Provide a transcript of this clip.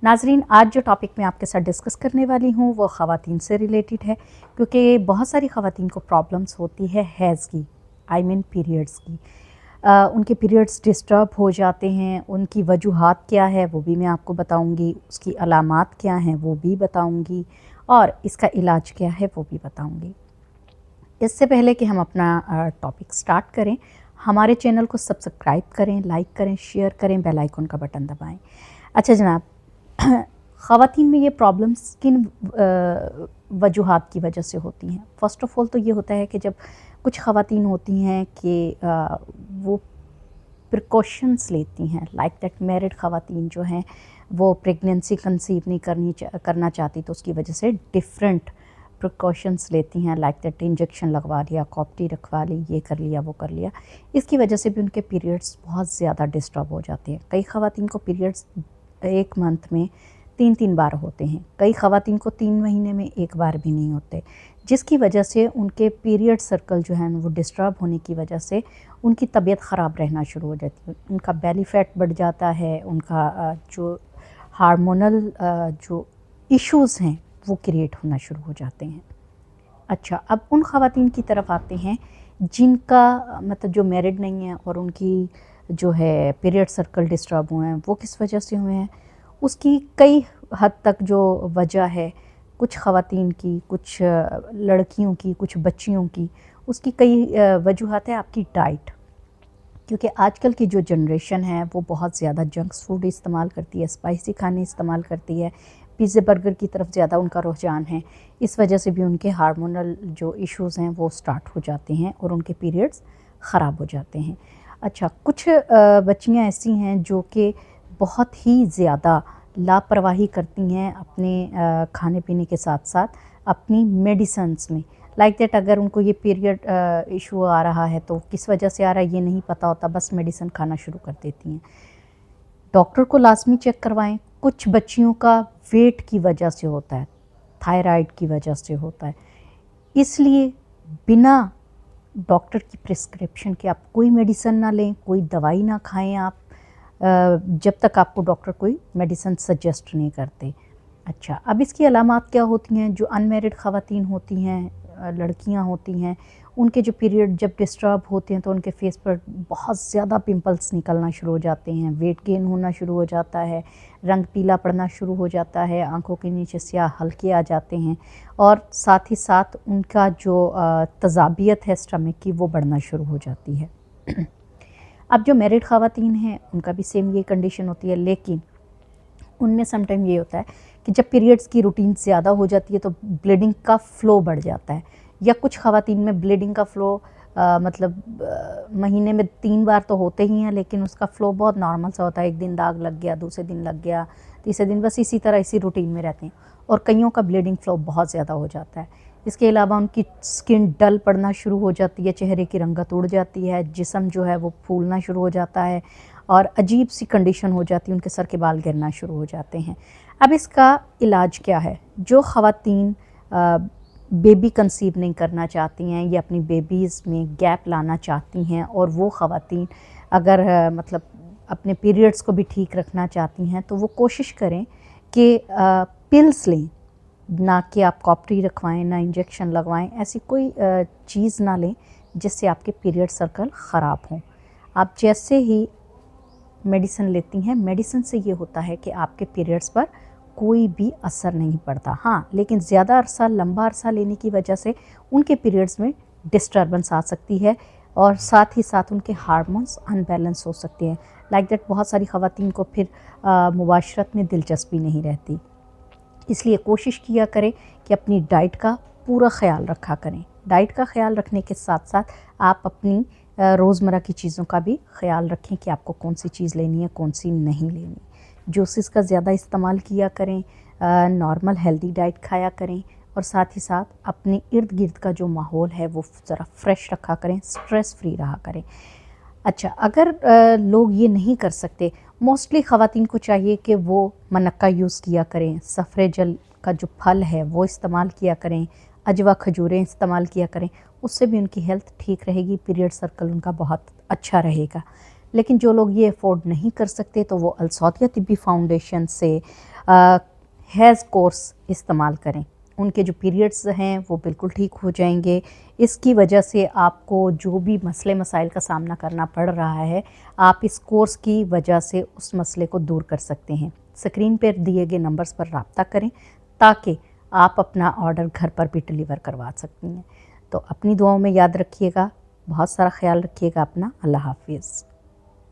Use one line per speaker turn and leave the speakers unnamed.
नाज़रीन, आज जो टॉपिक मैं आपके साथ डिस्कस करने वाली हूँ वो ख़वातीन से रिलेटेड है, क्योंकि बहुत सारी ख़वातीन को प्रॉब्लम्स होती है हैज़ की, आई मीन पीरियड्स की। उनके पीरियड्स डिस्टर्ब हो जाते हैं, उनकी वजूहात क्या है वो भी मैं आपको बताऊँगी, उसकी अलामात क्या हैं वो भी बताऊँगी, और इसका इलाज क्या है वो भी बताऊँगी। इससे पहले कि हम अपना टॉपिक स्टार्ट करें, हमारे चैनल को सब्सक्राइब करें, लाइक करें, शेयर करें, बेल आइकन का बटन दबाएं। अच्छा जनाब, ख़वातीन में ये प्रॉब्लम्स किन वजूहात की वजह से होती हैं? फ़र्स्ट ऑफ़ ऑल तो ये होता है कि जब कुछ ख़वातीन होती हैं कि वो प्रिकॉशंस लेती हैं, लाइक दैट मैरिड ख़वातीन जो हैं वो प्रेगनेंसी कंसीव नहीं करना चाहती, तो उसकी वजह से डिफरेंट प्रिकॉशंस लेती हैं, लाइक दैट इंजेक्शन लगवा लिया, कॉप्टी रखवा ली, ये कर लिया, वो कर लिया। इसकी वजह से भी उनके पीरियड्स बहुत ज़्यादा डिस्टर्ब हो जाते हैं। कई ख़वातीन को पीरियड्स एक मंथ में 3-3 बार होते हैं, कई ख़वातीन को 3 महीने में एक बार भी नहीं होते, जिसकी वजह से उनके पीरियड सर्कल जो है वो डिस्टर्ब होने की वजह से उनकी तबीयत ख़राब रहना शुरू हो जाती है, उनका बेली फैट बढ़ जाता है, उनका जो हार्मोनल जो इश्यूज़ हैं वो क्रिएट होना शुरू हो जाते हैं। अच्छा, अब उन ख़वातीन की तरफ आते हैं जिनका मतलब जो मैरिड नहीं है और उनकी जो है पीरियड सर्कल डिस्टर्ब हुए हैं, वो किस वजह से हुए हैं? उसकी कई हद तक जो वजह है, कुछ ख़वातीन की, कुछ लड़कियों की, कुछ बच्चियों की, उसकी कई वजूहात है आपकी डाइट, क्योंकि आजकल की जो जनरेशन है वो बहुत ज़्यादा जंक फूड इस्तेमाल करती है, स्पाइसी खाने इस्तेमाल करती है, पिज़्ज़ा बर्गर की तरफ ज़्यादा उनका रुझान है। इस वजह से भी उनके हार्मोनल जो इश्यूज़ हैं वो स्टार्ट हो जाते हैं और उनके पीरियड्स ख़राब हो जाते हैं। अच्छा, कुछ बच्चियाँ ऐसी हैं जो कि बहुत ही ज़्यादा लापरवाही करती हैं अपने खाने पीने के साथ साथ अपनी मेडिसिन्स में, लाइक दैट अगर उनको ये पीरियड इशू आ रहा है तो किस वजह से आ रहा है ये नहीं पता होता, बस मेडिसिन खाना शुरू कर देती हैं। डॉक्टर को लाजमी चेक करवाएं। कुछ बच्चियों का वेट की वजह से होता है, थायराइड की वजह से होता है, इसलिए बिना डॉक्टर की प्रिस्क्रिप्शन के आप कोई मेडिसिन ना लें, कोई दवाई ना खाएं आप जब तक आपको डॉक्टर कोई मेडिसिन सजेस्ट नहीं करते। अच्छा, अब इसकी अलामात क्या होती हैं? जो अनमैरिड ख़वातीन होती हैं, लड़कियां होती हैं, उनके जो पीरियड जब डिस्टर्ब होते हैं तो उनके फेस पर बहुत ज़्यादा पिंपल्स निकलना शुरू हो जाते हैं, वेट गेन होना शुरू हो जाता है, रंग पीला पड़ना शुरू हो जाता है, आंखों के नीचे स्याह हल्के आ जाते हैं, और साथ ही साथ उनका जो तज़ाबियत है स्टमक की वो बढ़ना शुरू हो जाती है। अब जो मैरिड ख़वातीन हैं उनका भी सेम ये कंडीशन होती है, लेकिन उनमें समटाइम ये होता है कि जब पीरियड्स की रूटीन ज़्यादा हो जाती है तो ब्लीडिंग का फ़्लो बढ़ जाता है, या कुछ ख़वातीन में ब्लीडिंग का फ़्लो महीने में 3 बार तो होते ही हैं, लेकिन उसका फ़्लो बहुत नॉर्मल सा होता है, एक दिन दाग लग गया, दूसरे दिन लग गया, तीसरे दिन, बस इसी तरह इसी रूटीन में रहते हैं, और कईयों का ब्लीडिंग फ़्लो बहुत ज़्यादा हो जाता है। इसके अलावा उनकी स्किन डल पड़ना शुरू हो जाती है, चेहरे की रंगत उड़ जाती है, जिस्म जो है वो फूलना शुरू हो जाता है, और अजीब सी कंडीशन हो जाती है, उनके सर के बाल गिरना शुरू हो जाते हैं। अब इसका इलाज क्या है? जो ख़वातीन बेबी कंसीव नहीं करना चाहती हैं या अपनी बेबीज़ में गैप लाना चाहती हैं, और वो ख़वातीन अगर मतलब अपने पीरियड्स को भी ठीक रखना चाहती हैं, तो वो कोशिश करें कि पिल्स लें, ना कि आप कॉप्टी रखवाएं, ना इंजेक्शन लगवाएं, ऐसी कोई चीज़ ना लें जिससे आपके पीरियड सर्कल ख़राब हों। आप जैसे ही मेडिसिन लेती हैं, मेडिसिन से ये होता है कि आपके पीरियड्स पर कोई भी असर नहीं पड़ता। हाँ, लेकिन ज़्यादा अरसा, लंबा अरसा लेने की वजह से उनके पीरियड्स में डिस्टर्बेंस आ सकती है, और साथ ही साथ उनके हार्मोन्स अनबैलेंस हो सकते हैं, लाइक दैट बहुत सारी ख़वातीन को फिर मुबाशरत में दिलचस्पी नहीं रहती। इसलिए कोशिश किया करें कि अपनी डाइट का पूरा ख़्याल रखा करें। डाइट का ख़्याल रखने के साथ साथ आप अपनी रोज़मर्रा की चीज़ों का भी ख़्याल रखें कि आपको कौन सी चीज़ लेनी है, कौन सी नहीं लेनी। जूसेस का ज़्यादा इस्तेमाल किया करें, नॉर्मल हेल्दी डाइट खाया करें, और साथ ही साथ अपने इर्द गिर्द का जो माहौल है वो ज़रा फ्रेश रखा करें, स्ट्रेस फ्री रहा करें। अच्छा, अगर लोग ये नहीं कर सकते, मोस्टली ख़वातीन को चाहिए कि वो मनक्का यूज़ किया करें, सफ़रे जल का जो फल है वो इस्तेमाल किया करें, अजवा खजूरें इस्तेमाल किया करें, उससे भी उनकी हेल्थ ठीक रहेगी, पीरियड सर्कल उनका बहुत अच्छा रहेगा। लेकिन जो लोग ये अफोर्ड नहीं कर सकते तो वो अलसौतिया तिब्बी फाउंडेशन से ہیز کورس استعمال کریں، ان کے جو پیریڈز ہیں وہ بالکل ٹھیک ہو جائیں گے۔ اس کی وجہ سے آپ کو جو بھی مسئلے مسائل کا سامنا کرنا پڑ رہا ہے، آپ اس کورس کی وجہ سے اس مسئلے کو دور کر سکتے ہیں۔ اسکرین پر دیے گئے نمبرز پر رابطہ کریں تاکہ آپ اپنا آرڈر گھر پر بھی ڈیلیور کروا سکتی ہیں۔ تو اپنی دعاؤں میں یاد رکھیے گا، بہت سارا خیال رکھیے گا اپنا۔ اللہ حافظ۔